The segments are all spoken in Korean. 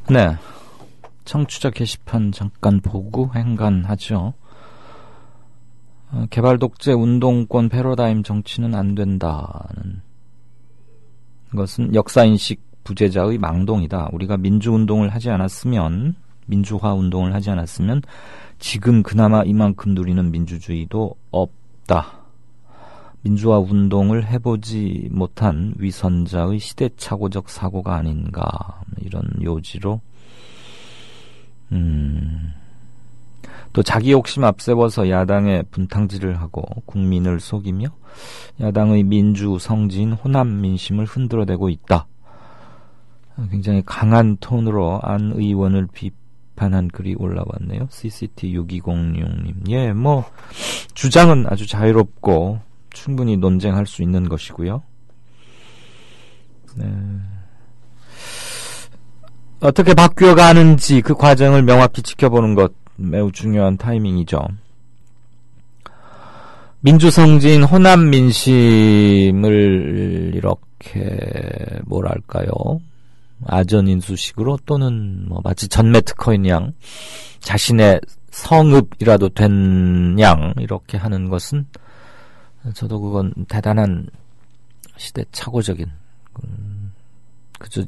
네, 청취자 게시판 잠깐 보고 행간하죠. 개발 독재 운동권 패러다임 정치는 안 된다는 것은 역사인식 부재자의 망동이다. 우리가 민주운동을 하지 않았으면, 민주화 운동을 하지 않았으면 지금 그나마 이만큼 누리는 민주주의도 없다. 민주화 운동을 해보지 못한 위선자의 시대착오적 사고가 아닌가, 이런 요지로 또 자기 욕심 앞세워서 야당에 분탕질을 하고 국민을 속이며 야당의 민주 성지인 호남 민심을 흔들어대고 있다. 굉장히 강한 톤으로 안 의원을 비판한 글이 올라왔네요. CCT6206님. 예, 주장은 아주 자유롭고 충분히 논쟁할 수 있는 것이고요. 네. 어떻게 바뀌어 가는지 그 과정을 명확히 지켜보는 것 매우 중요한 타이밍이죠. 민주성지인 호남 민심을 이렇게 뭐랄까요, 아전인수식으로 또는 마치 전매 특허인 양 자신의 성읍이라도 된 양 이렇게 하는 것은 저도 그건 대단한 시대착오적인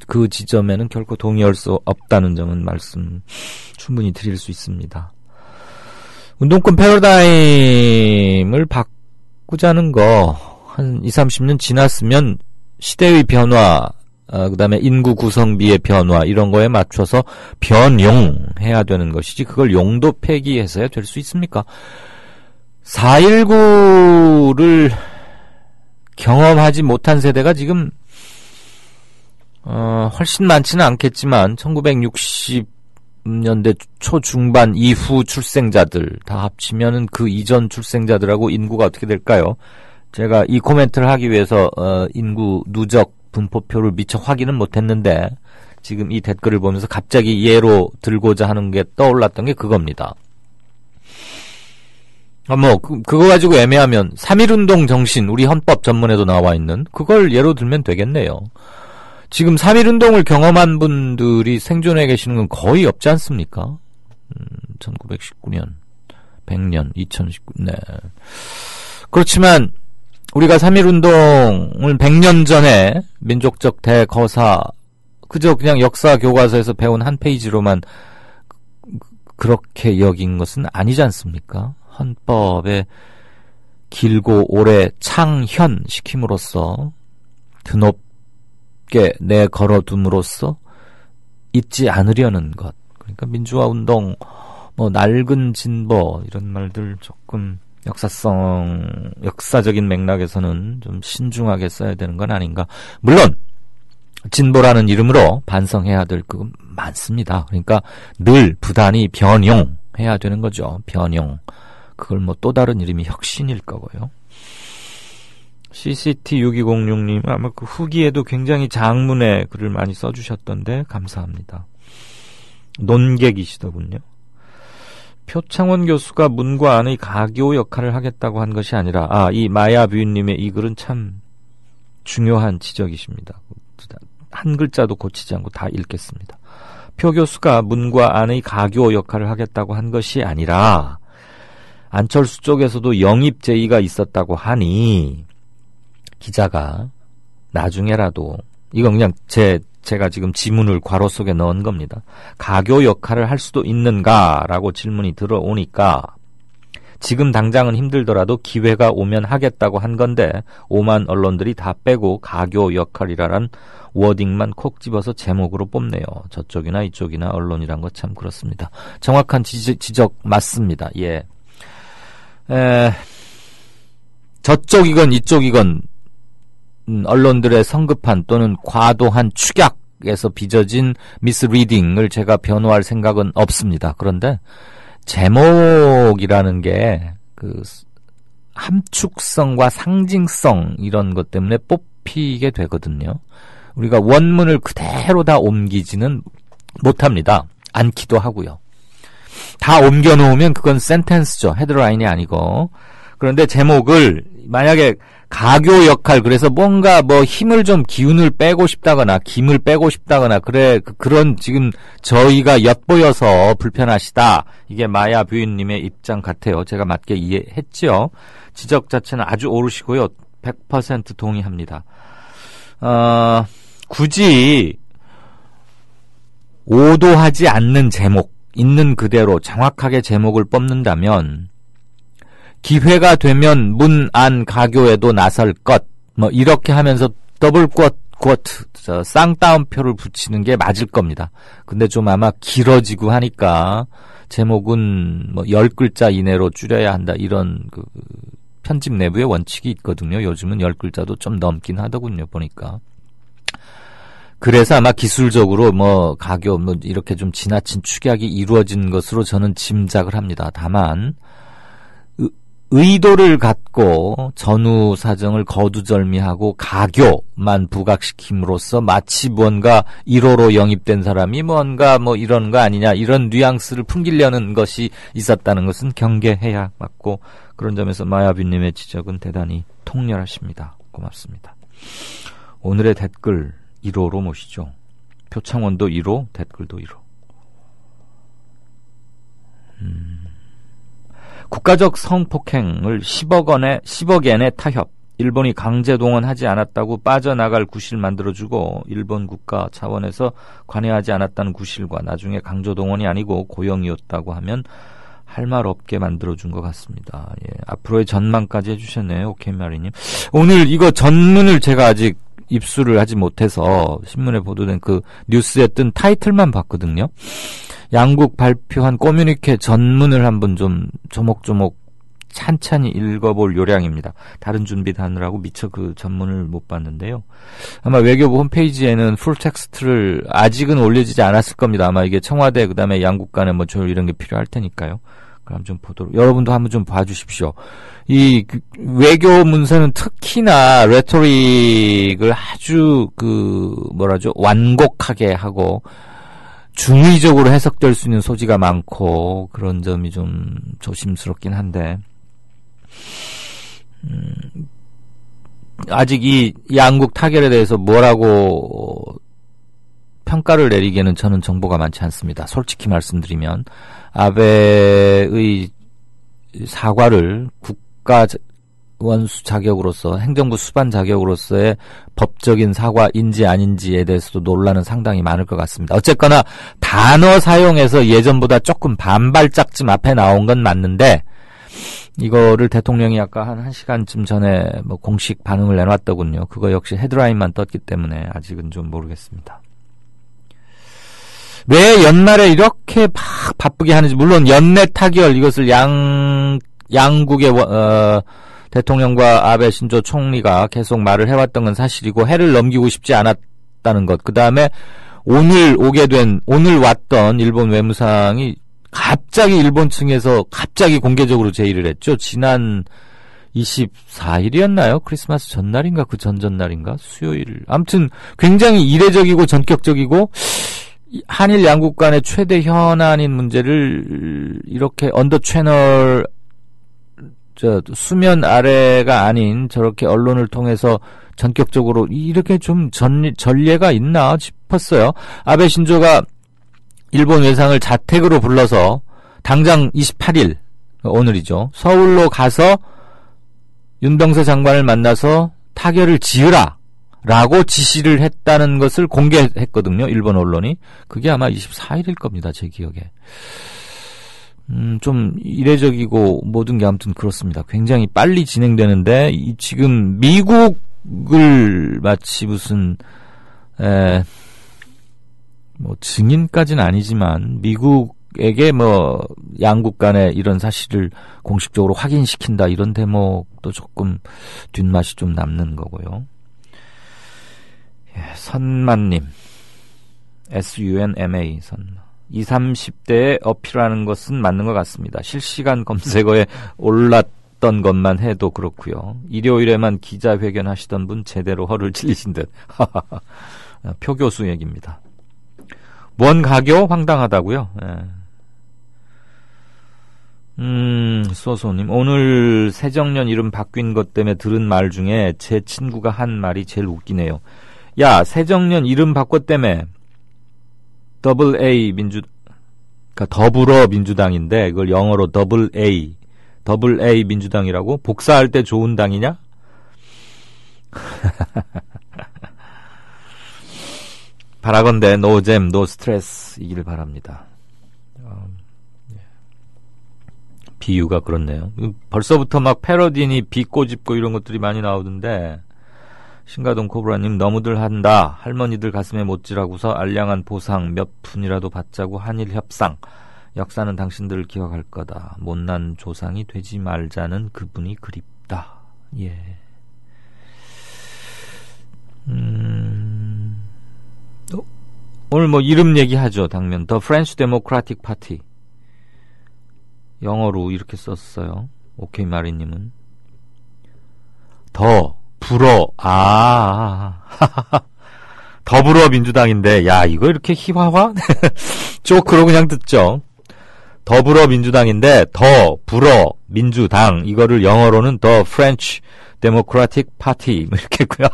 그 지점에는 결코 동의할 수 없다는 점은 말씀 충분히 드릴 수 있습니다. 운동권 패러다임을 바꾸자는 거 한 20-30년 지났으면 시대의 변화, 그 다음에 인구 구성비의 변화 이런 거에 맞춰서 변용해야 되는 것이지 그걸 용도 폐기해서야 될 수 있습니까? 4.19를 경험하지 못한 세대가 지금 훨씬 많지는 않겠지만 1960년대 초중반 이후 출생자들 다 합치면은 그 이전 출생자들하고 인구가 어떻게 될까요? 제가 이 코멘트를 하기 위해서 인구 누적 분포표를 미처 확인은 못했는데 지금 이 댓글을 보면서 갑자기 예로 들고자 하는 게 떠올랐던 게 그겁니다. 그거 가지고 애매하면 3.1운동 정신, 우리 헌법 전문에도 나와 있는 그걸 예로 들면 되겠네요. 지금 3.1운동을 경험한 분들이 생존해 계시는 건 거의 없지 않습니까? 1919년, 100년, 2019, 네. 그렇지만 우리가 3.1운동을 100년 전에 민족적 대거사, 그저 그냥 역사 교과서에서 배운 한 페이지로만 그렇게 여긴 것은 아니지 않습니까? 헌법에 길고 오래 창현시킴으로써 드높게 내걸어둠으로써 잊지 않으려는 것. 그러니까 민주화 운동, 낡은 진보 이런 말들 조금 역사적인 맥락에서는 좀 신중하게 써야 되는 건 아닌가. 물론 진보라는 이름으로 반성해야 될 거 많습니다. 그러니까 늘 부단히 변용해야 되는 거죠. 변용. 그걸 또 다른 이름이 혁신일 거고요. CCT6206님 아마 그 후기에도 굉장히 장문의 글을 많이 써주셨던데 감사합니다. 논객이시더군요. 표창원 교수가 문과 안의 가교 역할을 하겠다고 한 것이 아니라 이 마야뷰님의 이 글은 참 중요한 지적이십니다. 한 글자도 고치지 않고 다 읽겠습니다. 표 교수가 문과 안의 가교 역할을 하겠다고 한 것이 아니라 안철수 쪽에서도 영입 제의가 있었다고 하니 기자가 나중에라도 이건 그냥 제가 지금 지문을 괄호 속에 넣은 겁니다. 가교 역할을 할 수도 있는가라고 질문이 들어오니까 지금 당장은 힘들더라도 기회가 오면 하겠다고 한 건데 오만 언론들이 다 빼고 가교 역할이라는 워딩만 콕 집어서 제목으로 뽑네요. 저쪽이나 이쪽이나 언론이란 거 참 그렇습니다. 정확한 지적 맞습니다. 예. 저쪽이건 이쪽이건 언론들의 성급한 또는 과도한 축약에서 빚어진 미스리딩을 제가 변호할 생각은 없습니다. 그런데 제목이라는 게 그 함축성과 상징성 이런 것 때문에 뽑히게 되거든요. 우리가 원문을 그대로 다 옮기지는 못합니다. 않기도 하고요. 다 옮겨놓으면 그건 센텐스죠. 헤드라인이 아니고. 그런데 제목을 만약에 가교 역할, 그래서 뭔가 뭐 힘을 좀 기운을 빼고 싶다거나 김을 빼고 싶다거나 그런 지금 저희가 엿보여서 불편하시다. 이게 마야 뷰인님의 입장 같아요. 제가 맞게 이해했죠. 지적 자체는 아주 옳으시고요. 100% 동의합니다. 굳이 오도하지 않는 제목, 있는 그대로 정확하게 제목을 뽑는다면 기회가 되면 문 안 가교에도 나설 것, 뭐 이렇게 하면서 더블 쿼트 쌍따옴표를 붙이는 게 맞을 겁니다. 근데 좀 아마 길어지고 하니까 제목은 뭐 10글자 이내로 줄여야 한다, 이런 그 편집 내부의 원칙이 있거든요. 요즘은 10글자도 좀 넘긴 하더군요, 보니까. 그래서 아마 기술적으로 뭐 가교 뭐 이렇게 좀 지나친 축약이 이루어진 것으로 저는 짐작을 합니다. 다만 의도를 갖고 전후 사정을 거두절미하고 가교만 부각시킴으로써 마치 뭔가 1호로 영입된 사람이 뭔가 뭐 이런 거 아니냐, 이런 뉘앙스를 풍기려는 것이 있었다는 것은 경계해야 맞고, 그런 점에서 마야비님의 지적은 대단히 통렬하십니다. 고맙습니다. 오늘의 댓글 1호로 모시죠. 표창원도 1호, 댓글도 1호. 국가적 성폭행을 10억엔의 타협. 일본이 강제 동원하지 않았다고 빠져나갈 구실 만들어주고 일본 국가 차원에서 관여하지 않았다는 구실과 나중에 강조 동원이 아니고 고용이었다고 하면 할 말 없게 만들어준 것 같습니다. 예, 앞으로의 전망까지 해주셨네요. 오케이마리님. 오늘 이거 전문을 제가 아직 입수를 하지 못해서 신문에 보도된 그 뉴스에 뜬 타이틀만 봤거든요. 양국 발표한 커뮤니케 전문을 한번 좀 조목조목 찬찬히 읽어볼 요량입니다. 다른 준비도 하느라고 미처 그 전문을 못 봤는데요. 아마 외교부 홈페이지에는 풀 텍스트를 아직은 올려지지 않았을 겁니다. 아마 이게 청와대 그다음에 양국 간의 뭐 조율 이런 게 필요할 테니까요. 그럼 좀 보도록, 여러분도 한번 좀 봐주십시오. 이 외교 문서는 특히나 레토릭을 아주 완곡하게 하고 중의적으로 해석될 수 있는 소지가 많고 그런 점이 좀 조심스럽긴 한데, 아직 이 양국 타결에 대해서 뭐라고 평가를 내리기에는 저는 정보가 많지 않습니다. 솔직히 말씀드리면 아베의 사과를 국가 원수 자격으로서, 행정부 수반 자격으로서의 법적인 사과인지 아닌지에 대해서도 논란은 상당히 많을 것 같습니다. 어쨌거나 단어 사용에서 예전보다 조금 반발짝쯤 앞에 나온 건 맞는데, 이거를 대통령이 아까 한 1시간쯤 전에 뭐 공식 반응을 내놨더군요. 그거 역시 헤드라인만 떴기 때문에 아직은 좀 모르겠습니다. 왜 연말에 이렇게 막 바쁘게 하는지, 물론 연내 타결, 이것을 양국의 대통령과 아베 신조 총리가 계속 말을 해왔던 건 사실이고 해를 넘기고 싶지 않았다는 것. 그 다음에 오늘 왔던 일본 외무상이 갑자기 일본 층에서 갑자기 공개적으로 제의를 했죠. 지난 24일이었나요? 크리스마스 전날인가 그 전전날인가? 수요일. 아무튼 굉장히 이례적이고 전격적이고 한일 양국 간의 최대 현안인 문제를 이렇게 언더 채널, 수면 아래가 아닌 저렇게 언론을 통해서 전격적으로 이렇게 좀 전례가 있나 싶었어요. 아베 신조가 일본 외상을 자택으로 불러서 당장 28일, 오늘이죠, 서울로 가서 윤병세 장관을 만나서 타결을 지으라 라고 지시를 했다는 것을 공개했거든요, 일본 언론이. 그게 아마 24일일 겁니다, 제 기억에. 좀 이례적이고 모든 게 아무튼 그렇습니다. 굉장히 빨리 진행되는데, 지금 미국을 마치 무슨 뭐 증인까지는 아니지만 미국에게 뭐 양국 간에 이런 사실을 공식적으로 확인시킨다, 이런 대목도 조금 뒷맛이 좀 남는 거고요. 예, 선만님, SUNMA 선만. 20, 30대에 어필하는 것은 맞는 것 같습니다. 실시간 검색어에 올랐던 것만 해도 그렇고요. 일요일에만 기자회견 하시던 분 제대로 허를 찔리신 듯. 표교수 얘기입니다. 뭔 가교? 황당하다고요? 예. 소소님. 오늘 새정년 이름 바뀐 것 때문에 들은 말 중에 제 친구가 한 말이 제일 웃기네요. 야, 새정년 이름 바꿨다며. 더블 A 그러니까 더불어 민주당인데 그걸 영어로 더블 A 민주당이라고? 복사할 때 좋은 당이냐? 바라건대 노잼 노 스트레스 이길 바랍니다. 비유가 그렇네요. 벌써부터 막 패러디니 비꼬집고 이런 것들이 많이 나오던데, 신가동 코브라님 너무들 한다. 할머니들 가슴에 못질하고서 알량한 보상 몇 푼이라도 받자고 한일 협상. 역사는 당신들을 기억할 거다. 못난 조상이 되지 말자는 그분이 그립다. 예. 오늘 뭐 이름 얘기하죠. 당면 The French Democratic Party. 영어로 이렇게 썼어요. 오케이 마리님은 더불어 더불어 민주당인데, 야, 이거 이렇게 희화화? 쪼크로 그냥 듣죠. 더불어 민주당인데 더불어 민주당, 이거를 영어로는 The French Democratic Party 이렇게 했고요.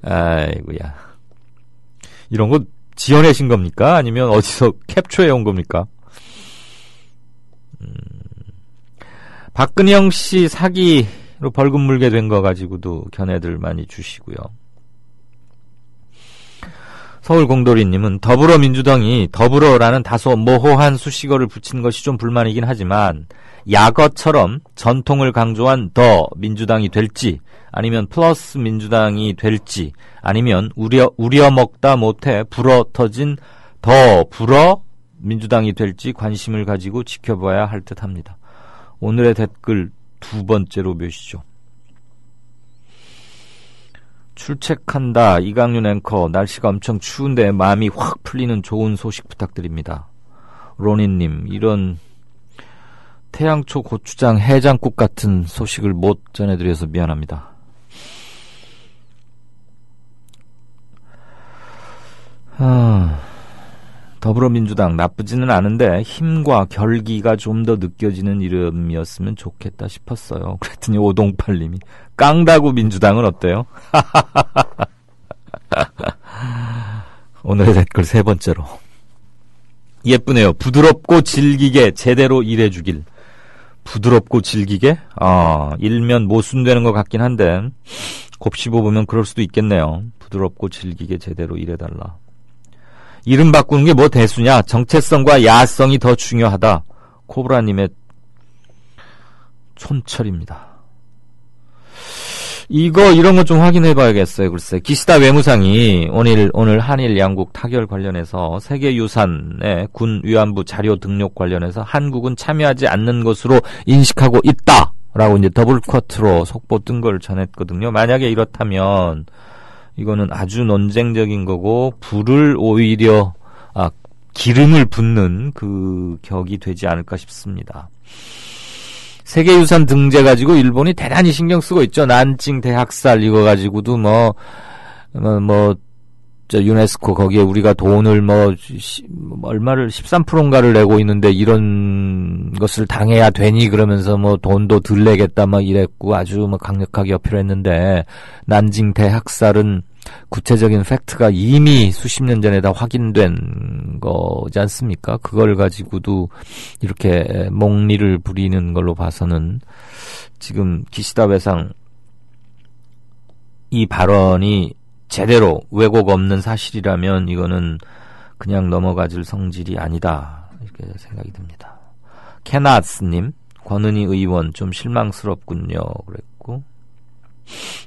아이고야, 이런 거 지어내신 겁니까? 아니면 어디서 캡처해 온 겁니까? 박근영 씨 사기로 벌금 물게 된 거 가지고도 견해들 많이 주시고요. 서울공돌이님은 더불어민주당이 더불어라는 다소 모호한 수식어를 붙인 것이 좀 불만이긴 하지만, 약어처럼 전통을 강조한 더 민주당이 될지, 아니면 플러스 민주당이 될지, 아니면 우려먹다 못해 불어 터진 더 불어 민주당이 될지 관심을 가지고 지켜봐야 할 듯합니다. 오늘의 댓글 두 번째로 몇이죠? 출첵한다 이강윤 앵커, 날씨가 엄청 추운데 마음이 확 풀리는 좋은 소식 부탁드립니다. 로니님, 이런 태양초 고추장 해장국 같은 소식을 못 전해드려서 미안합니다. 더불어민주당 나쁘지는 않은데 힘과 결기가 좀 더 느껴지는 이름이었으면 좋겠다 싶었어요. 그랬더니 오동팔님이 깡다구 민주당은 어때요? 오늘의 댓글 세 번째로, 예쁘네요. 부드럽고 질기게 제대로 일해주길. 부드럽고 질기게? 일면 모순되는 것 같긴 한데 곱씹어 보면 그럴 수도 있겠네요. 부드럽고 질기게 제대로 일해달라. 이름 바꾸는 게 뭐 대수냐? 정체성과 야성이 더 중요하다. 코브라님의 촌철입니다. 이런 거 좀 확인해 봐야겠어요. 글쎄, 기시다 외무상이 오늘 한일 양국 타결 관련해서 세계유산의 군 위안부 자료 등록 관련해서 한국은 참여하지 않는 것으로 인식하고 있다라고 이제 더블 쿼트로 속보 뜬 걸 전했거든요. 만약에 이렇다면 이거는 아주 논쟁적인 거고, 불을 오히려 기름을 붓는 그 격이 되지 않을까 싶습니다. 세계유산 등재 가지고 일본이 대단히 신경 쓰고 있죠. 난징 대학살 이거 가지고도 유네스코 거기에 우리가 돈을 얼마를 13%인가를 내고 있는데 이런 것을 당해야 되니 그러면서 돈도 덜 내겠다 이랬고 아주 강력하게 어필을 했는데, 난징 대학살은 구체적인 팩트가 이미 수십 년 전에 다 확인된 거지 않습니까? 그걸 가지고도 이렇게 몽리를 부리는 걸로 봐서는 지금 기시다 외상 이 발언이 제대로 왜곡 없는 사실이라면 이거는 그냥 넘어가질 성질이 아니다, 이렇게 생각이 듭니다. 케나스님, 권은희 의원 좀 실망스럽군요 그랬고,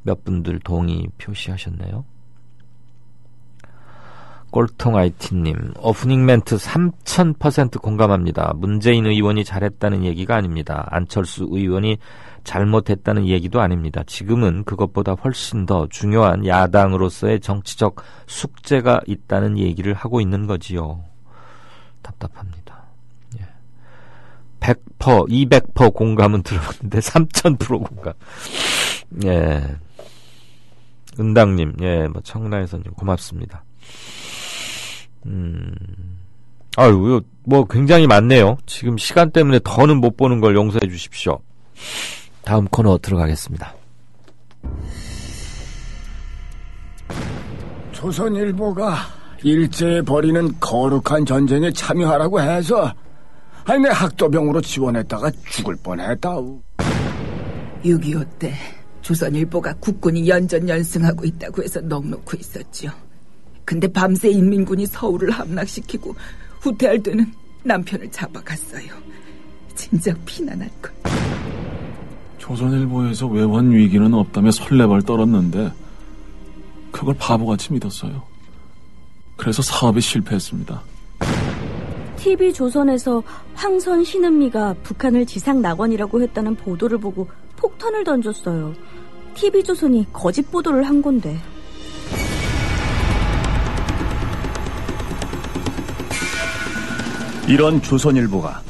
몇 분들 동의 표시하셨네요. 꼴통 IT님, 오프닝 멘트 3000% 공감합니다. 문재인 의원이 잘했다는 얘기가 아닙니다. 안철수 의원이 잘못했다는 얘기도 아닙니다. 지금은 그것보다 훨씬 더 중요한 야당으로서의 정치적 숙제가 있다는 얘기를 하고 있는 거지요. 답답합니다. 100%, 200% 공감은 들었는데 3000% 공감. 예. 은당님, 청라에서님 고맙습니다. 아유, 뭐 굉장히 많네요. 지금 시간 때문에 더는 못 보는 걸 용서해 주십시오. 다음 코너 들어가겠습니다. 조선일보가 일제에 벌이는 거룩한 전쟁에 참여하라고 해서 내 학도병으로 지원했다가 죽을 뻔했다우. 6.25 때 조선일보가 국군이 연전연승하고 있다고 해서 넋놓고 있었죠. 근데 밤새 인민군이 서울을 함락시키고 후퇴할 때는 남편을 잡아갔어요. 진작 피난할걸. 조선일보에서 외환 위기는 없다며 설레발 떨었는데 그걸 바보같이 믿었어요. 그래서 사업에 실패했습니다. TV조선에서 황선 신은미가 북한을 지상낙원이라고 했다는 보도를 보고 폭탄을 던졌어요. TV조선이 거짓 보도를 한 건데. 이런 조선일보가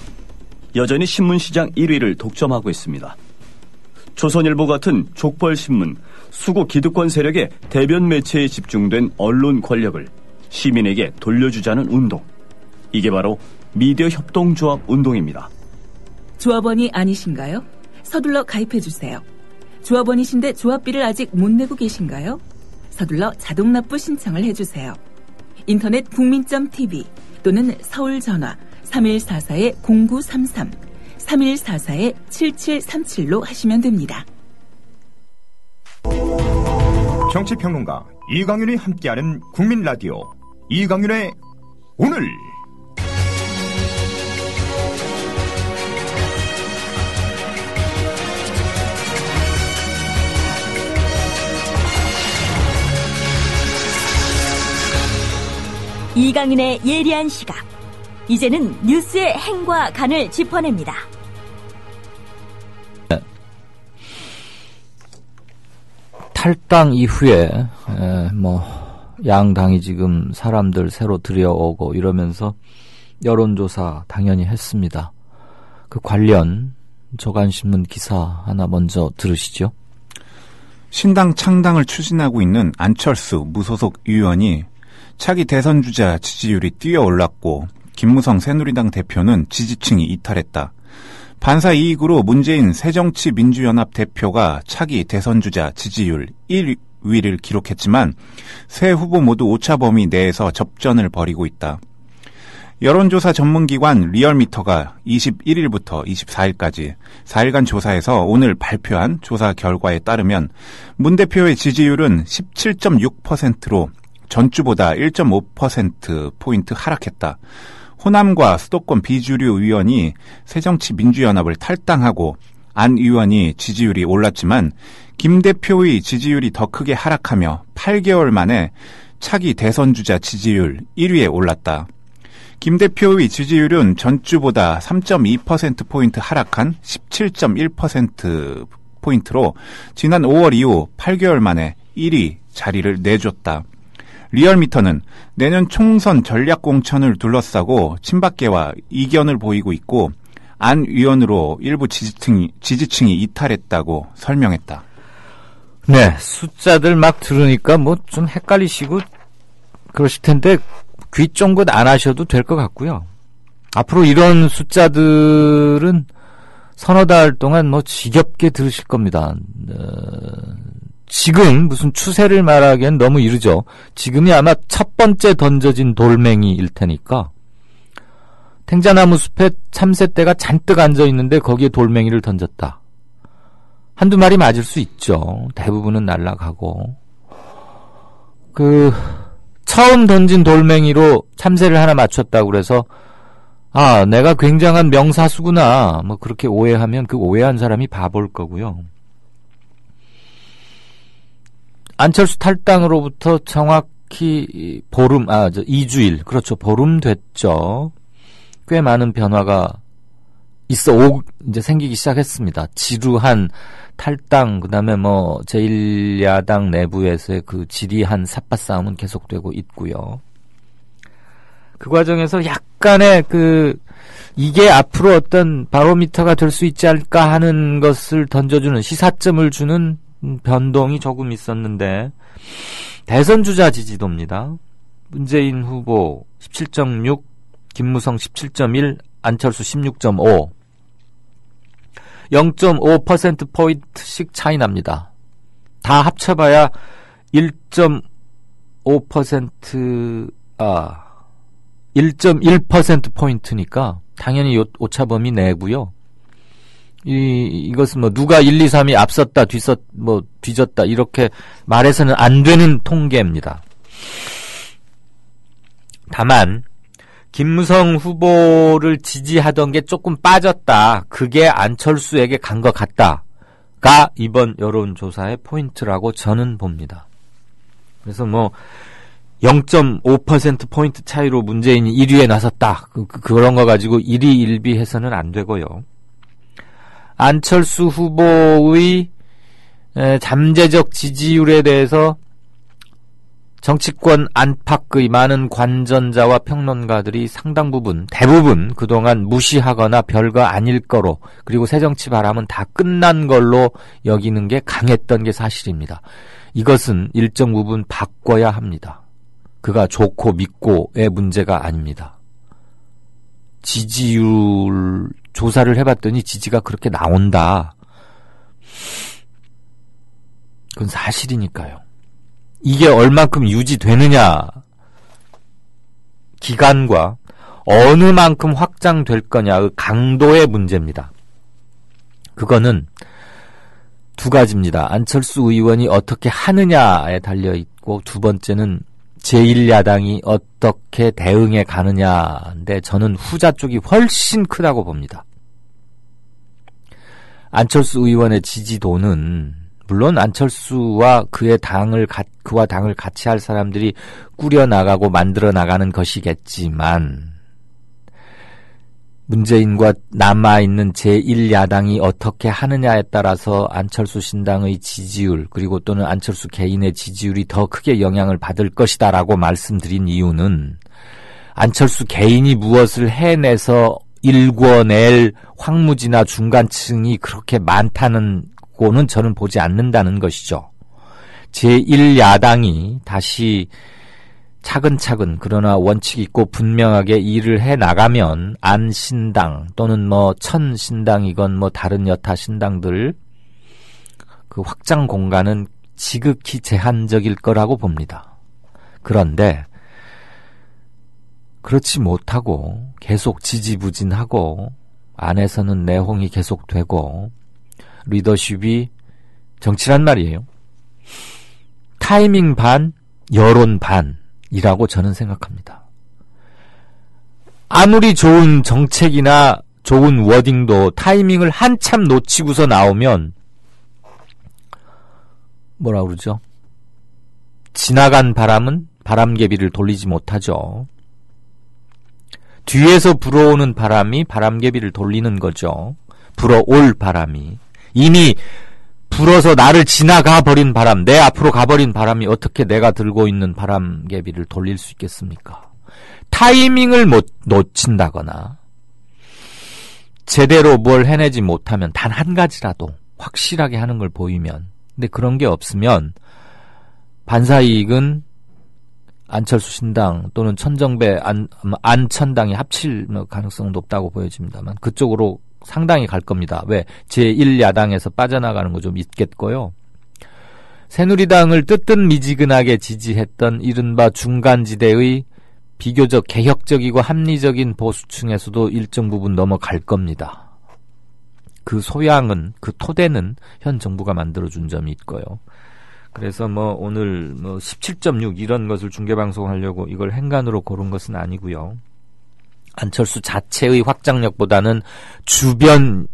여전히 신문시장 1위를 독점하고 있습니다. 조선일보 같은 족벌신문, 수구 기득권 세력의 대변 매체에 집중된 언론 권력을 시민에게 돌려주자는 운동. 이게 바로 미디어 협동조합 운동입니다. 조합원이 아니신가요? 서둘러 가입해주세요. 조합원이신데 조합비를 아직 못 내고 계신가요? 서둘러 자동납부 신청을 해주세요. 인터넷 국민.tv 또는 서울전화 3144-0933, 3144-7737로 하시면 됩니다. 정치평론가 이강윤이 함께하는 국민라디오 이강윤의 오늘. 이강윤의 예리한 시각. 이제는 뉴스의 행과 간을 짚어냅니다. 탈당 이후에 양당이 지금 사람들 새로 들여오고 이러면서 여론조사 당연히 했습니다. 그 관련 조간신문 기사 하나 먼저 들으시죠. 신당 창당을 추진하고 있는 안철수 무소속 의원이 차기 대선 주자 지지율이 뛰어올랐고 김무성 새누리당 대표는 지지층이 이탈했다. 반사 이익으로 문재인 새정치민주연합 대표가 차기 대선 주자 지지율 1위를 기록했지만 새 후보 모두 오차 범위 내에서 접전을 벌이고 있다. 여론조사 전문기관 리얼미터가 21일부터 24일까지 4일간 조사해서 오늘 발표한 조사 결과에 따르면 문 대표의 지지율은 17.6%로 전주보다 1.5%포인트 하락했다. 호남과 수도권 비주류 의원이 새정치민주연합을 탈당하고 안 의원이 지지율이 올랐지만 김 대표의 지지율이 더 크게 하락하며 8개월 만에 차기 대선 주자 지지율 1위에 올랐다. 김 대표의 지지율은 전주보다 3.2%포인트 하락한 17.1%포인트로 지난 5월 이후 8개월 만에 1위 자리를 내줬다. 리얼미터는 내년 총선 전략 공천을 둘러싸고 친박계와 이견을 보이고 있고 안 의원으로 일부 지지층이 이탈했다고 설명했다. 네, 숫자들 막 들으니까 좀 헷갈리시고 그러실 텐데 귀 쫑긋 안 하셔도 될 것 같고요. 앞으로 이런 숫자들은 서너 달 동안 지겹게 들으실 겁니다. 지금 무슨 추세를 말하기엔 너무 이르죠. 지금이 아마 첫 번째 던져진 돌멩이일 테니까. 탱자나무 숲에 참새떼가 잔뜩 앉아있는데 거기에 돌멩이를 던졌다. 한두 마리 맞을 수 있죠. 대부분은 날아가고. 처음 던진 돌멩이로 참새를 하나 맞췄다고 그래서 내가 굉장한 명사수구나 그렇게 오해하면 그 오해한 사람이 바보일 거고요. 안철수 탈당으로부터 정확히 2주일, 그렇죠. 보름 됐죠. 꽤 많은 변화가 이제 생기기 시작했습니다. 지루한 탈당, 그 다음에 제1야당 내부에서의 그 지리한 삿바 싸움은 계속되고 있고요. 그 과정에서 약간의 이게 앞으로 어떤 바로미터가 될 수 있지 않을까 하는 것을 던져주는, 시사점을 주는 변동이 조금 있었는데, 대선 주자 지지도입니다. 문재인 후보 17.6, 김무성 17.1, 안철수 16.5. 0.5%포인트씩 차이 납니다. 다 합쳐봐야 1.1%포인트니까 당연히 오차범위 내고요. 이것은 누가 1, 2, 3이 앞섰다, 뒤졌다, 이렇게 말해서는 안 되는 통계입니다. 다만, 김무성 후보를 지지하던 게 조금 빠졌다. 그게 안철수에게 간 것 같다가 이번 여론조사의 포인트라고 저는 봅니다. 그래서 0.5%포인트 차이로 문재인이 1위에 나섰다. 그런 거 가지고 1위 1비 해서는 안 되고요. 안철수 후보의 잠재적 지지율에 대해서 정치권 안팎의 많은 관전자와 평론가들이 상당 부분, 대부분 그동안 무시하거나 별거 아닐 거로, 그리고 새정치 바람은 다 끝난 걸로 여기는 게 강했던 게 사실입니다. 이것은 일정 부분 바꿔야 합니다. 그가 좋고 믿고의 문제가 아닙니다. 지지율 조사를 해봤더니 지지가 그렇게 나온다. 그건 사실이니까요. 이게 얼만큼 유지되느냐, 기간과 어느 만큼 확장될 거냐의 강도의 문제입니다. 그거는 두 가지입니다. 안철수 의원이 어떻게 하느냐에 달려있고, 두 번째는 제1야당이 어떻게 대응해 가느냐인데, 저는 후자 쪽이 훨씬 크다고 봅니다. 안철수 의원의 지지도는 물론 안철수와 그와 당을 같이 할 사람들이 꾸려나가고 만들어 나가는 것이겠지만, 문재인과 남아있는 제1야당이 어떻게 하느냐에 따라서 안철수 신당의 지지율, 그리고 또는 안철수 개인의 지지율이 더 크게 영향을 받을 것이다라고 말씀드린 이유는, 안철수 개인이 무엇을 해내서 일궈낼 황무지나 중간층이 그렇게 많다는 고는 저는 보지 않는다는 것이죠. 제1야당이 다시 차근차근 그러나 원칙 있고 분명하게 일을 해나가면 안신당 또는 천신당이건 다른 여타 신당들 그 확장 공간은 지극히 제한적일 거라고 봅니다. 그런데 그렇지 못하고 계속 지지부진하고 안에서는 내홍이 계속되고 리더십이, 정치란 말이에요, 타이밍 반, 여론 반이라고 저는 생각합니다. 아무리 좋은 정책이나 좋은 워딩도 타이밍을 한참 놓치고서 나오면 뭐라 그러죠? 지나간 바람은 바람개비를 돌리지 못하죠. 뒤에서 불어오는 바람이 바람개비를 돌리는 거죠. 불어올 바람이. 이미 불어서 나를 지나가 버린 바람, 내 앞으로 가버린 바람이 어떻게 내가 들고 있는 바람개비를 돌릴 수 있겠습니까? 타이밍을 놓친다거나 제대로 뭘 해내지 못하면 단 한 가지라도 확실하게 하는 걸 보이면, 근데 그런 게 없으면 반사이익은 안철수 신당 또는 천정배 안천당이 합칠 가능성은 높다고 보여집니다만 그쪽으로 상당히 갈 겁니다. 왜? 제1야당에서 빠져나가는 거 좀 있겠고요. 새누리당을 뜨뜻미지근하게 지지했던 이른바 중간지대의 비교적 개혁적이고 합리적인 보수층에서도 일정 부분 넘어갈 겁니다. 그 소양은, 그 토대는 현 정부가 만들어준 점이 있고요. 그래서 오늘 17.6 이런 것을 중계방송하려고 이걸 행간으로 고른 것은 아니고요. 안철수 자체의 확장력보다는 주변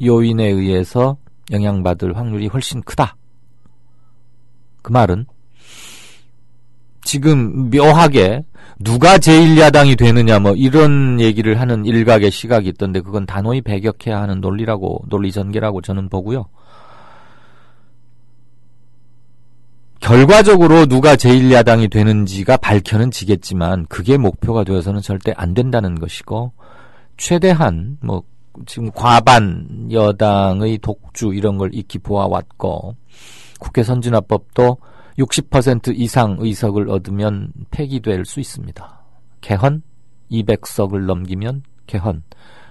요인에 의해서 영향받을 확률이 훨씬 크다. 그 말은 지금 묘하게 누가 제1야당이 되느냐 이런 얘기를 하는 일각의 시각이 있던데, 그건 단호히 배격해야 하는 논리 전개라고 저는 보고요. 결과적으로 누가 제1야당이 되는지가 밝혀는 지겠지만 그게 목표가 되어서는 절대 안 된다는 것이고, 최대한 지금 과반 여당의 독주 이런 걸 익히 보아왔고, 국회 선진화법도 60% 이상 의석을 얻으면 폐기될 수 있습니다. 개헌 200석을 넘기면 개헌,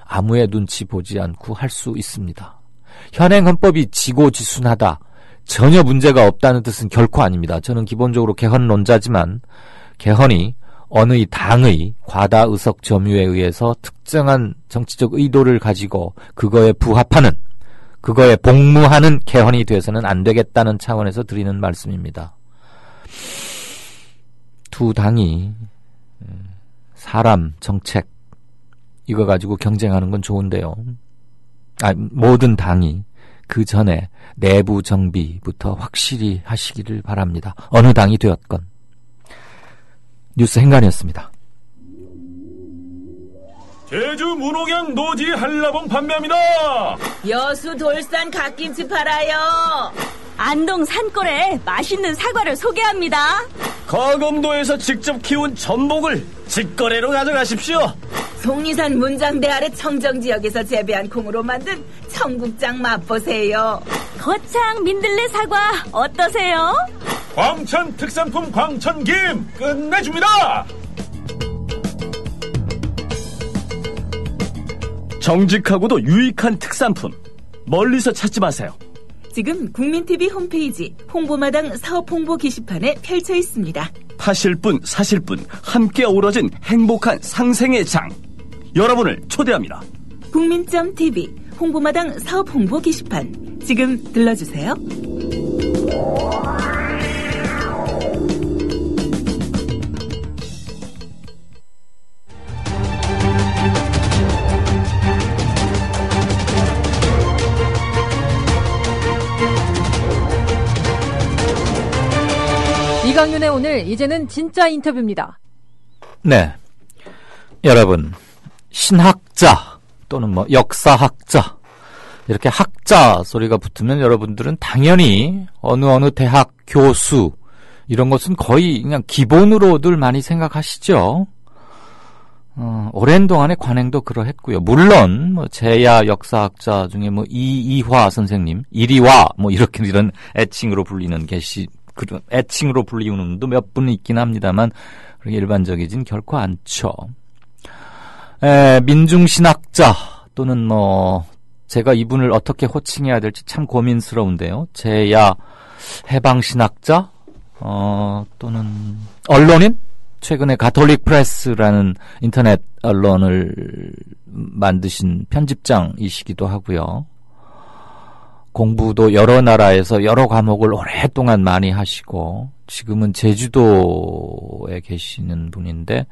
아무의 눈치 보지 않고 할 수 있습니다. 현행 헌법이 지고지순하다, 전혀 문제가 없다는 뜻은 결코 아닙니다. 저는 기본적으로 개헌론자지만 개헌이 어느 당의 과다 의석 점유에 의해서 특정한 정치적 의도를 가지고 그거에 부합하는, 그거에 복무하는 개헌이 되어서는 안 되겠다는 차원에서 드리는 말씀입니다. 두 당이 사람, 정책 이거 가지고 경쟁하는 건 좋은데요. 모든 당이 그 전에 내부 정비부터 확실히 하시기를 바랍니다. 어느 당이 되었건. 뉴스 행간이었습니다. 제주 문옥양 노지 한라봉 판매합니다. 여수 돌산 갓김치 팔아요. 안동 산골에 맛있는 사과를 소개합니다. 거금도에서 직접 키운 전복을 직거래로 가져가십시오. 속리산 문장대 아래 청정지역에서 재배한 콩으로 만든 청국장 맛보세요. 거창 민들레 사과 어떠세요? 광천 특산품 광천김 끝내줍니다. 정직하고도 유익한 특산품, 멀리서 찾지 마세요. 지금 국민TV 홈페이지 홍보마당 사업 홍보 게시판에 펼쳐 있습니다. 파실 분, 사실 분, 함께 어우러진 행복한 상생의 장. 여러분을 초대합니다. 국민.tv 홍보마당 사업 홍보 게시판 지금 들러주세요. 이강윤의 오늘, 이제는 진짜 인터뷰입니다. 네, 여러분, 신학자 또는 뭐 역사학자, 이렇게 학자 소리가 붙으면 여러분들은 당연히 어느 대학 교수 이런 것은 거의 그냥 기본으로들 많이 생각하시죠. 오랜 동안의 관행도 그러했고요. 물론 뭐 제야 역사학자 중에 뭐 이화 선생님, 이리화 뭐 이렇게 이런 애칭으로 불리는 그런 애칭으로 불리는 분도 몇 분 있긴 합니다만 일반적이진 결코 않죠. 민중신학자 또는 뭐 제가 이분을 어떻게 호칭해야 될지 참 고민스러운데요. 제야 해방신학자 또는 언론인? 최근에 가톨릭 프레스라는 인터넷 언론을 만드신 편집장이시기도 하고요. 공부도 여러 나라에서 여러 과목을 오랫동안 많이 하시고 지금은 제주도에 계시는 분인데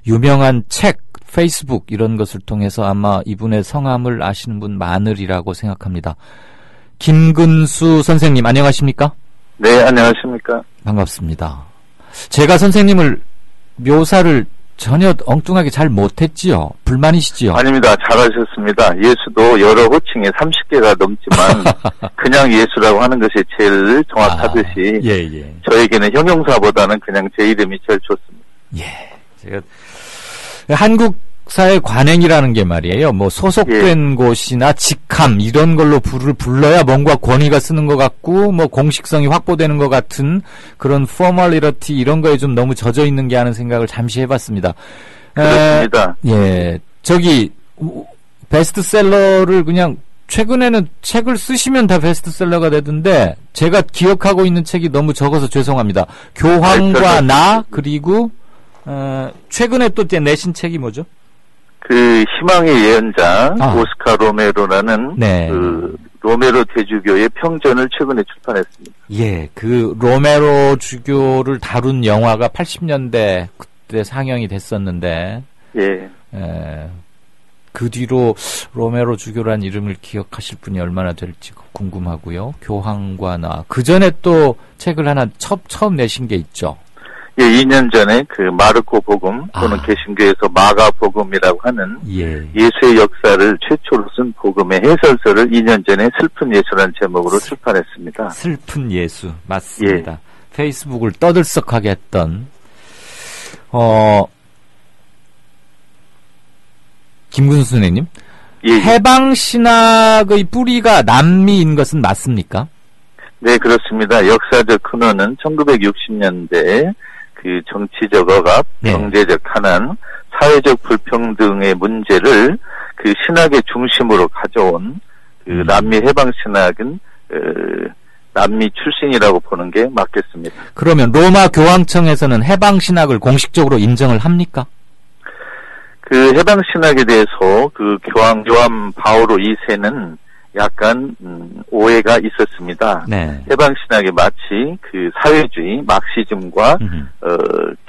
유명한 책, 페이스북 이런 것을 통해서 아마 이분의 성함을 아시는 분 많으리라고 생각합니다. 김근수 선생님 안녕하십니까? 네, 안녕하십니까? 반갑습니다. 제가 선생님을 묘사를 전혀 엉뚱하게 잘 못했지요? 불만이시지요? 아닙니다. 잘하셨습니다. 예수도 여러 호칭에 30개가 넘지만 그냥 예수라고 하는 것이 제일 정확하듯이 예. 저에게는 형용사보다는 그냥 제 이름이 제일 좋습니다. 예, 제가 한국사의 관행이라는 게 말이에요. 뭐 소속된 곳이나 직함 이런 걸로 불러야 뭔가 권위가 쓰는 것 같고 뭐 공식성이 확보되는 것 같은 그런 포멀리티 이런 거에 좀 너무 젖어 있는 게 하는 생각을 잠시 해봤습니다. 그렇습니다. 예, 저기 베스트셀러를 그냥 최근에는 책을 쓰시면 다 베스트셀러가 되던데 제가 기억하고 있는 책이 너무 적어서 죄송합니다. 교황과 나 그리고 최근에 또 내신 책이 뭐죠? 그 희망의 예언자 오스카 로메로라는 네. 그 로메로 대주교의 평전을 최근에 출판했습니다. 예, 그 로메로 주교를 다룬 영화가 80년대 그때 상영이 됐었는데 예. 그 뒤로 로메로 주교란 이름을 기억하실 분이 얼마나 될지 궁금하고요. 교황과 나. 그 전에 또 책을 하나 처음 내신 게 있죠. 예, 2년 전에 그 마르코 복음 또는 개신교에서 마가 복음이라고 하는 예수의 역사를 최초로 쓴 복음의 해설서를 2년 전에 슬픈 예수라는 제목으로 출판했습니다. 슬픈 예수 맞습니다. 예. 페이스북을 떠들썩하게 했던 김근수 선생님, 해방 신학의 뿌리가 남미인 것은 맞습니까? 네, 그렇습니다. 역사적 근원은 1960년대 그 정치적 억압, 경제적 가난, 사회적 불평등의 문제를 그 신학의 중심으로 가져온 그 남미 해방 신학은 남미 출신이라고 보는 게 맞겠습니다. 그러면 로마 교황청에서는 해방 신학을 공식적으로 인정을 합니까? 그 해방 신학에 대해서 그 교황 요한 바오로 2세는 약간 오해가 있었습니다. 네. 해방 신학이 마치 그 사회주의 마르크시즘과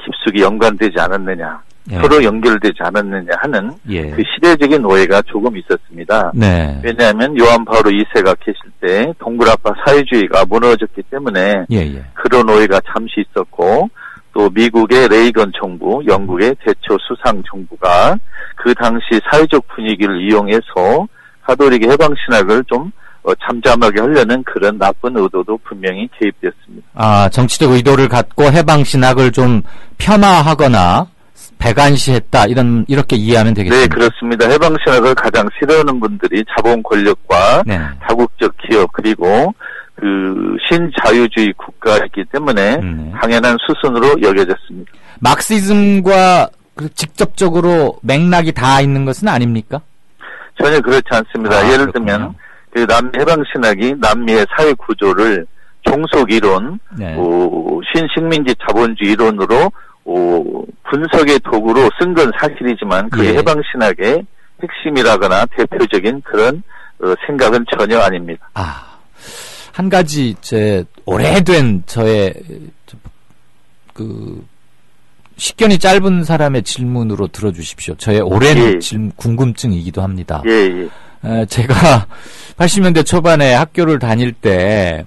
깊숙이 연관되지 않았느냐, 서로 연결되지 않았느냐 하는 그 시대적인 오해가 조금 있었습니다. 네. 왜냐하면 요한 바오로 2세가 계실 때 동굴 아빠 사회주의가 무너졌기 때문에 그런 오해가 잠시 있었고, 또 미국의 레이건 정부, 영국의 대처 수상 정부가 그 당시 사회적 분위기를 이용해서 가톨릭의 해방신학을 좀 잠잠하게 하려는 그런 나쁜 의도도 분명히 개입됐습니다. 아, 정치적 의도를 갖고 해방신학을 좀 폄하하거나 배관시했다, 이렇게 이해하면 되겠습니다. 네, 그렇습니다. 해방신학을 가장 싫어하는 분들이 자본 권력과 다국적 기업, 그리고 그 신자유주의 국가이기 때문에 당연한 수순으로 여겨졌습니다. 마르크시즘과 직접적으로 맥락이 다 있는 것은 아닙니까? 전혀 그렇지 않습니다. 예를 들면 그 남미 해방신학이 남미의 사회 구조를 종속 이론, 신식민지 자본주의 이론으로 분석의 도구로 쓴 건 사실이지만 그게 해방신학의 핵심이라거나 대표적인 그런 생각은 전혀 아닙니다. 한 가지 오래된 저의 그 식견이 짧은 사람의 질문으로 들어주십시오. 저의 오랜 궁금증이기도 합니다. 제가 80년대 초반에 학교를 다닐 때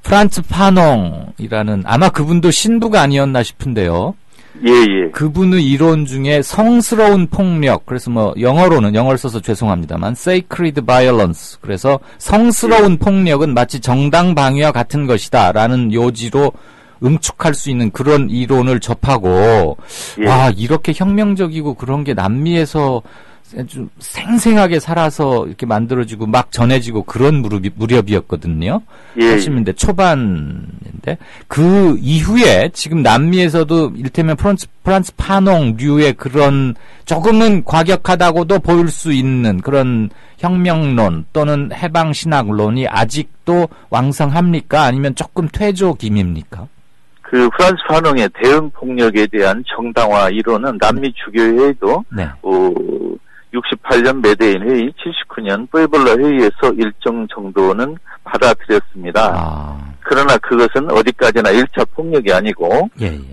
프란츠 파농이라는, 아마 그분도 신부가 아니었나 싶은데요. 그분의 이론 중에 성스러운 폭력, 그래서 영어를 써서 죄송합니다만 sacred violence, 그래서 성스러운 폭력은 마치 정당 방위와 같은 것이다라는 요지로 응축할 수 있는 그런 이론을 접하고, 와, 이렇게 혁명적이고 그런 게 남미에서 좀 생생하게 살아서 이렇게 만들어지고 막 전해지고 그런 무렵이었거든요. 80년대 초반인데, 그 이후에 지금 남미에서도 이를테면 프란츠 파농류의 그런 조금은 과격하다고도 보일 수 있는 그런 혁명론 또는 해방신학론이 아직도 왕성합니까? 아니면 조금 퇴조김입니까? 그 프란츠 파농의 대응 폭력에 대한 정당화 이론은 남미 주교회의도 68년 메데인 회의, 79년 뿌에블라 회의에서 일정 정도는 받아들였습니다. 그러나 그것은 어디까지나 1차 폭력이 아니고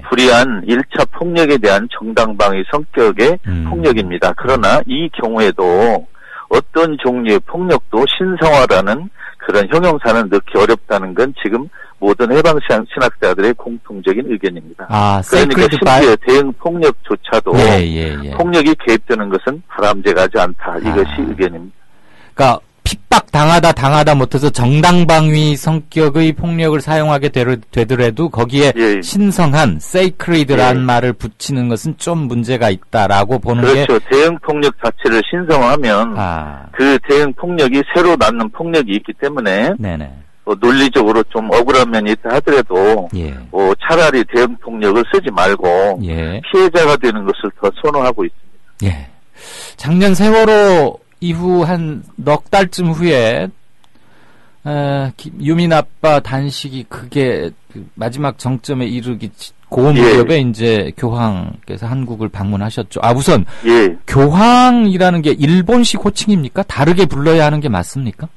불이한 1차 폭력에 대한 정당방위 성격의 폭력입니다. 그러나 이 경우에도 어떤 종류의 폭력도 신성화라는 그런 형용사는 넣기 어렵다는 건 지금 모든 해방신학자들의 공통적인 의견입니다. 그러니까 심지어 대응 폭력조차도 폭력이 개입되는 것은 바람직하지 않다. 이것이 의견입니다. 그러니까 핍박 당하다 못해서 정당방위 성격의 폭력을 사용하게 되더라도 거기에 신성한 sacred라는 말을 붙이는 것은 좀 문제가 있다라고 보는 게. 그렇죠. 대응 폭력 자체를 신성화하면 그 대응 폭력이 새로 낳는 폭력이 있기 때문에 논리적으로 좀 억울한 면이 있다 하더라도 차라리 대응 폭력을 쓰지 말고 피해자가 되는 것을 더 선호하고 있습니다. 작년 세월호 이후 한 넉 달쯤 후에 유민 아빠 단식이 그게 마지막 정점에 이르기 고무렵에 이제 교황께서 한국을 방문하셨죠. 우선 교황이라는 게 일본식 호칭입니까? 다르게 불러야 하는 게 맞습니까?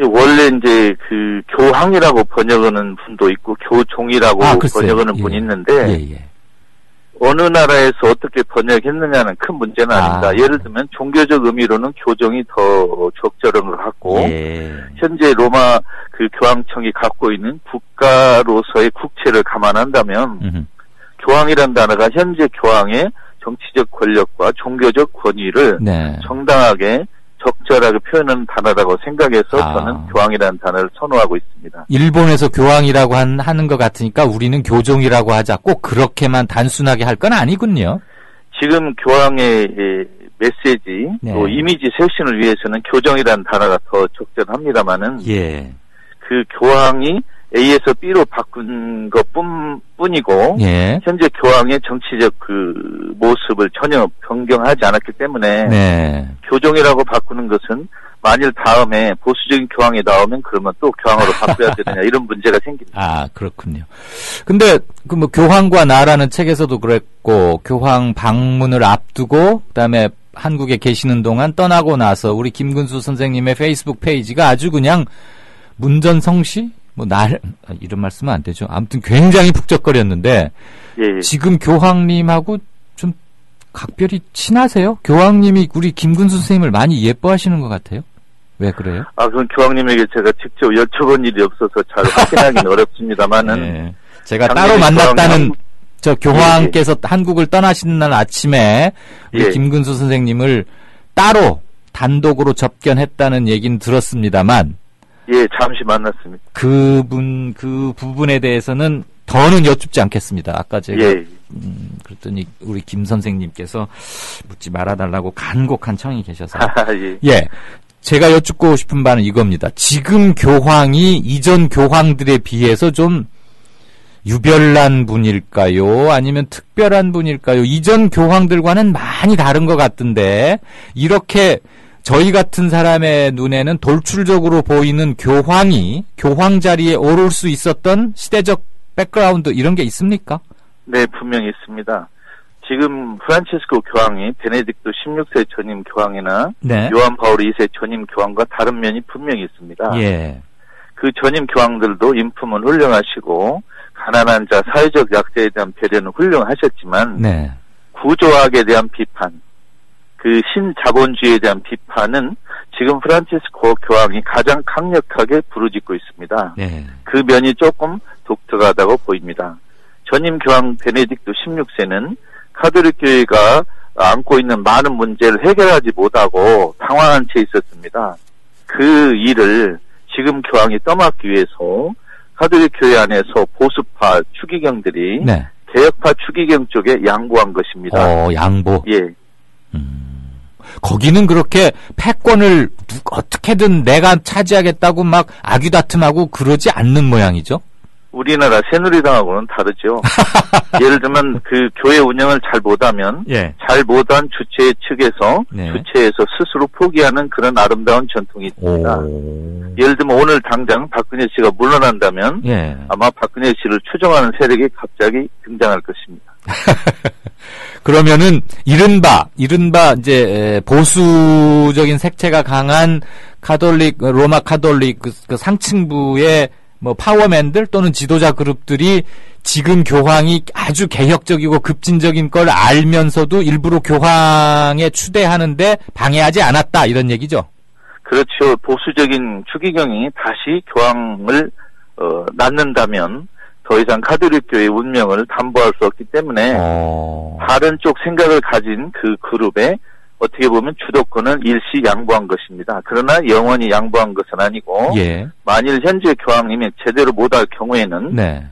원래 이제 그 교황이라고 번역하는 분도 있고 교종이라고 번역하는 분이 있는데 어느 나라에서 어떻게 번역했느냐는 큰 문제는 아닙니다. 예를 들면 종교적 의미로는 교종이 더 적절한 것 같고 현재 로마 그 교황청이 갖고 있는 국가로서의 국채를 감안한다면 교황이라는 단어가 현재 교황의 정치적 권력과 종교적 권위를 정당하게 적절하게 표현하는 단어라고 생각해서 저는 교황이라는 단어를 선호하고 있습니다. 일본에서 교황이라고 하는 것 같으니까 우리는 교종이라고 하자. 꼭 그렇게만 단순하게 할 건 아니군요. 지금 교황의 메시지, 또 이미지 쇄신을 위해서는 교정이라는 단어가 더 적절합니다만은 그 교황이 A에서 B로 바꾼 것뿐이고 예. 현재 교황의 정치적 그 모습을 전혀 변경하지 않았기 때문에 네. 교종이라고 바꾸는 것은 만일 다음에 보수적인 교황이 나오면 그러면 또 교황으로 바꿔야 되느냐 이런 문제가 생깁니다. 아, 그렇군요. 근데 그 뭐 교황과 나라는 책에서도 그랬고 교황 방문을 앞두고 그다음에 한국에 계시는 동안 떠나고 나서 우리 김근수 선생님의 페이스북 페이지가 아주 그냥 문전성시 이런 말씀은 안 되죠. 아무튼 굉장히 북적거렸는데 예. 지금 교황님하고 좀 각별히 친하세요? 교황님이 우리 김근수 선생님을 많이 예뻐하시는 것 같아요. 왜 그래요? 그건 교황님에게 제가 직접 여쭤본 일이 없어서 잘 확인하기는 어렵습니다만은 네. 제가 따로 만났다는 저 교황께서 한국을 떠나시는 날 아침에 우리 김근수 선생님을 따로 단독으로 접견했다는 얘기는 들었습니다만 예, 잠시 만났습니다. 그 부분에 대해서는 더는 여쭙지 않겠습니다. 아까 제가 그랬더니 우리 김 선생님께서 묻지 말아달라고 간곡한 청이 계셔서 예. 제가 여쭙고 싶은 바는 이겁니다. 지금 교황이 이전 교황들에 비해서 좀 유별난 분일까요? 아니면 특별한 분일까요? 이전 교황들과는 많이 다른 것 같은데 이렇게 저희 같은 사람의 눈에는 돌출적으로 보이는 교황이 교황 자리에 오를 수 있었던 시대적 백그라운드 이런 게 있습니까? 네, 분명히 있습니다. 지금 프란치스코 교황이 베네딕토 16세 전임 교황이나 네. 요한 바울 2세 전임 교황과 다른 면이 분명히 있습니다. 예. 그 전임 교황들도 인품은 훌륭하시고 가난한 자, 사회적 약자에 대한 배려는 훌륭하셨지만 네. 구조학에 대한 비판, 그 신자본주의에 대한 비판은 지금 프란치스코 교황이 가장 강력하게 부르짖고 있습니다. 네. 그 면이 조금 독특하다고 보입니다. 전임 교황 베네딕토 16세는 카톨릭 교회가 안고 있는 많은 문제를 해결하지 못하고 당황한 채 있었습니다. 그 일을 지금 교황이 떠맡기 위해서 카톨릭 교회 안에서 보수파 추기경들이 네. 개혁파 추기경 쪽에 양보한 것입니다. 양보. 예. 거기는 그렇게 패권을 어떻게든 내가 차지하겠다고 막 아귀다툼하고 그러지 않는 모양이죠? 우리나라 새누리당하고는 다르죠. 예를 들면 그 교회 운영을 잘 못하면 잘 못한 주체 측에서 주체에서 스스로 포기하는 그런 아름다운 전통이 있습니다. 예를 들면 오늘 당장 박근혜 씨가 물러난다면 아마 박근혜 씨를 추종하는 세력이 갑자기 등장할 것입니다. 그러면은 이른바 이제 보수적인 색채가 강한 로마 카톨릭 그 상층부의 뭐 파워맨들 또는 지도자 그룹들이 지금 교황이 아주 개혁적이고 급진적인 걸 알면서도 일부러 교황에 추대하는데 방해하지 않았다 이런 얘기죠. 그렇죠. 보수적인 추기경이 다시 교황을 낳는다면 더 이상 카톨릭 교회의 운명을 담보할 수 없기 때문에 다른 쪽 생각을 가진 그 그룹에 어떻게 보면 주도권을 일시 양보한 것입니다. 그러나 영원히 양보한 것은 아니고 만일 현재 교황님이 제대로 못할 경우에는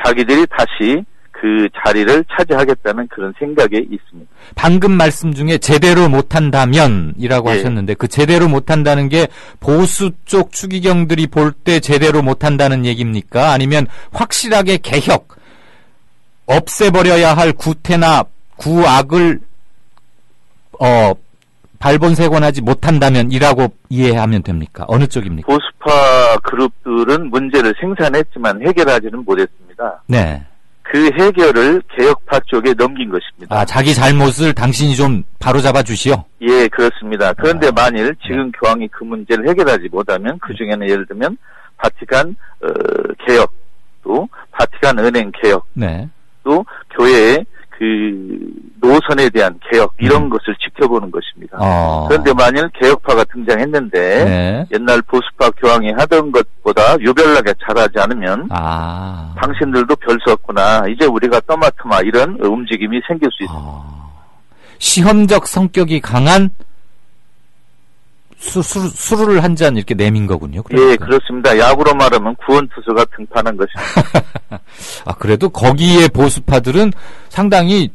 자기들이 다시 그 자리를 차지하겠다는 그런 생각이 있습니다. 방금 말씀 중에 제대로 못한다면이라고 하셨는데 그 제대로 못한다는 게 보수 쪽 추기경들이 볼 때 제대로 못한다는 얘기입니까? 아니면 확실하게 개혁, 없애버려야 할 구태나 구악을 발본색원하지 못한다면이라고 이해하면 됩니까? 어느 쪽입니까? 보수파 그룹들은 문제를 생산했지만 해결하지는 못했습니다. 네. 그 해결을 개혁파 쪽에 넘긴 것입니다. 자기 잘못을 당신이 좀 바로잡아 주시오? 예, 그렇습니다. 그런데 만일 지금 교황이 그 문제를 해결하지 못하면 그 중에는 예를 들면 바티칸 개혁, 또 바티칸 은행 개혁, 또 교회의 그 노선에 대한 개혁 이런 것을 지켜보는 것입니다. 그런데 만일 개혁파가 등장했는데 옛날 보수파 교황이 하던 것보다 유별나게 잘하지 않으면 당신들도 별 수 없구나. 이제 우리가 떠맡으마 이런 움직임이 생길 수 있습니다. 시험적 성격이 강한 술을 한 잔 이렇게 내민 거군요. 그러니까. 예, 그렇습니다. 야구로 말하면 구원투수가 등판한 것입니다. 그래도 거기에 보수파들은 상당히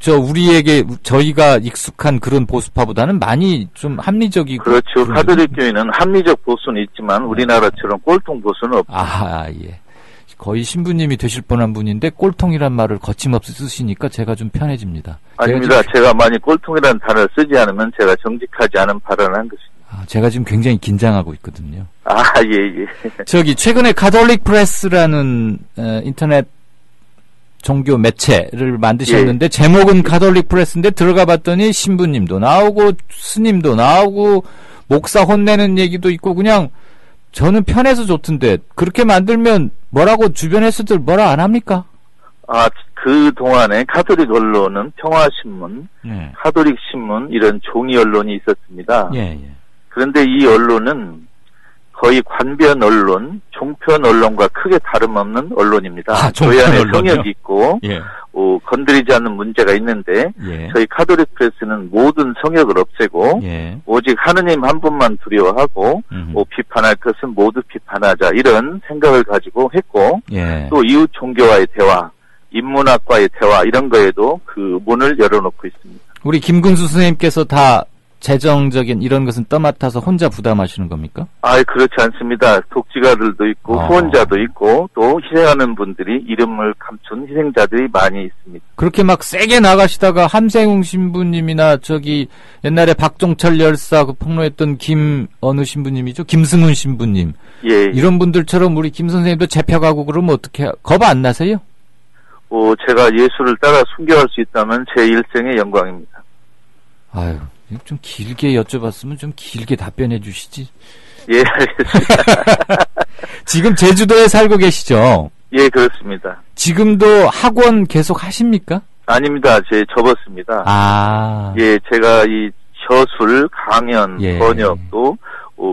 저희가 익숙한 그런 보수파보다는 많이 좀 합리적이고. 그렇죠. 카톨릭 교회는 합리적 보수는 있지만 우리나라처럼 꼴통 보수는 없죠. 예. 거의 신부님이 되실 뻔한 분인데 꼴통이란 말을 거침없이 쓰시니까 제가 좀 편해집니다. 아닙니다. 제가 많이 꼴통이라는 단어를 쓰지 않으면 제가 정직하지 않은 발언을 한 것입니다. 제가 지금 굉장히 긴장하고 있거든요. 예. 최근에 가톨릭 프레스라는 인터넷 종교 매체를 만드셨는데 제목은 가톨릭 프레스인데 들어가 봤더니 신부님도 나오고 스님도 나오고 목사 혼내는 얘기도 있고 그냥 저는 편해서 좋던데 그렇게 만들면 뭐라고 주변 횟수들 뭐라 안 합니까? 그 동안에 가톨릭 언론은 평화신문, 가톨릭 신문 이런 종이 언론이 있었습니다. 그런데 이 언론은 거의 관변 언론, 종편 언론과 크게 다름없는 언론입니다. 저희 안에 성역이 있고 건드리지 않는 문제가 있는데 저희 가톨릭 프레스는 모든 성역을 없애고 오직 하느님 한 분만 두려워하고 비판할 것은 모두 비판하자 이런 생각을 가지고 했고 또 이웃 종교와의 대화, 인문학과의 대화 이런 거에도 그 문을 열어놓고 있습니다. 우리 김근수 선생님께서 다 재정적인 이런 것은 떠맡아서 혼자 부담하시는 겁니까? 그렇지 않습니다. 독지가들도 있고 후원자도 있고 또 희생하는 분들이 이름을 감춘 희생자들이 많이 있습니다. 그렇게 막 세게 나가시다가 함생웅 신부님이나 옛날에 박종철 열사 폭로했던 어느 신부님이죠? 김승훈 신부님. 이런 분들처럼 우리 김 선생님도 잡혀가고 그러면 어떻게 겁 안 나세요? 제가 예수를 따라 순교할 수 있다면 제 일생의 영광입니다. 아유. 좀 길게 여쭤봤으면 좀 길게 답변해 주시지. 알겠습니다. 지금 제주도에 살고 계시죠? 그렇습니다. 지금도 학원 계속 하십니까? 아닙니다. 접었습니다. 제가 이 서술, 강연, 번역 또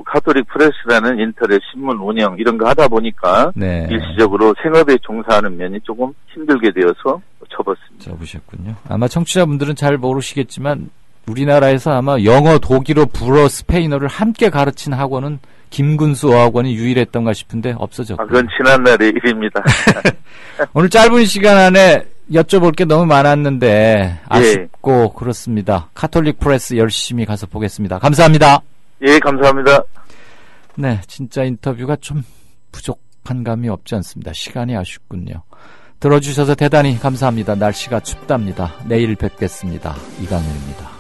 가톨릭 프레스라는 인터넷 신문 운영 이런 거 하다 보니까 일시적으로 생업에 종사하는 면이 조금 힘들게 되어서 접었습니다. 접으셨군요. 아마 청취자분들은 잘 모르시겠지만 우리나라에서 아마 영어, 독일어, 불어, 스페인어를 함께 가르친 학원은 김근수 어학원이 유일했던가 싶은데 없어졌고요. 그건 지난날의 일입니다. 오늘 짧은 시간 안에 여쭤볼 게 너무 많았는데 아쉽고 그렇습니다. 가톨릭 프레스 열심히 가서 보겠습니다. 감사합니다. 감사합니다. 네, 진짜 인터뷰가 좀 부족한 감이 없지 않습니다. 시간이 아쉽군요. 들어주셔서 대단히 감사합니다. 날씨가 춥답니다. 내일 뵙겠습니다. 이강윤입니다.